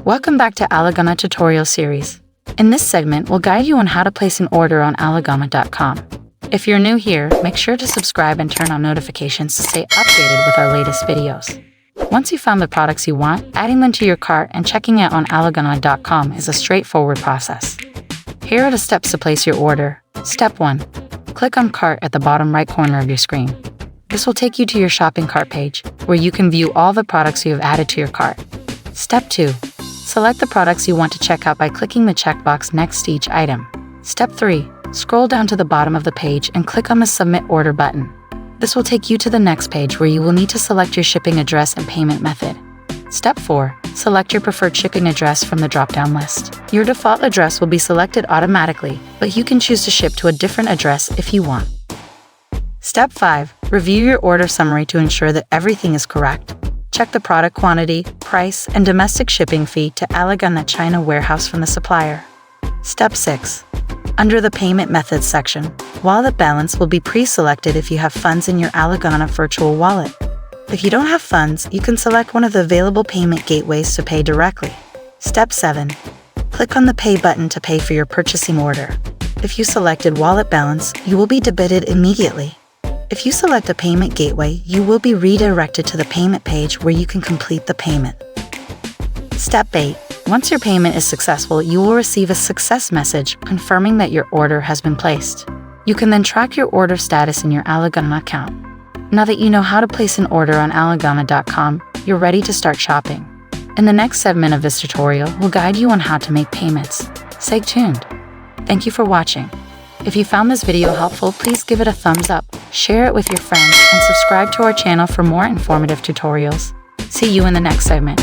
Welcome back to ALIGANA tutorial series. In this segment, we'll guide you on how to place an order on aligana.com. If you're new here, make sure to subscribe and turn on notifications to stay updated with our latest videos. Once you found the products you want, adding them to your cart and checking out on aligana.com is a straightforward process. Here are the steps to place your order. Step 1. Click on Cart at the bottom right corner of your screen. This will take you to your shopping cart page, where you can view all the products you have added to your cart. Step 2. Select the products you want to check out by clicking the checkbox next to each item. Step 3. Scroll down to the bottom of the page and click on the Submit Order button. This will take you to the next page where you will need to select your shipping address and payment method. Step 4. Select your preferred shipping address from the drop-down list. Your default address will be selected automatically, but you can choose to ship to a different address if you want. Step 5. Review your order summary to ensure that everything is correct. Check the product quantity, price, and domestic shipping fee to ALIGANA China warehouse from the supplier. Step 6. Under the Payment Methods section, wallet balance will be pre-selected if you have funds in your ALIGANA virtual wallet. If you don't have funds, you can select one of the available payment gateways to pay directly. Step 7. Click on the Pay button to pay for your purchasing order. If you selected wallet balance, you will be debited immediately. If you select a payment gateway, you will be redirected to the payment page where you can complete the payment. Step 8. Once your payment is successful, you will receive a success message confirming that your order has been placed. You can then track your order status in your ALIGANA account. Now that you know how to place an order on aligana.com, you're ready to start shopping. In the next segment of this tutorial, we'll guide you on how to make payments. Stay tuned. Thank you for watching. If you found this video helpful, please give it a thumbs up, share it with your friends, and subscribe to our channel for more informative tutorials. See you in the next segment.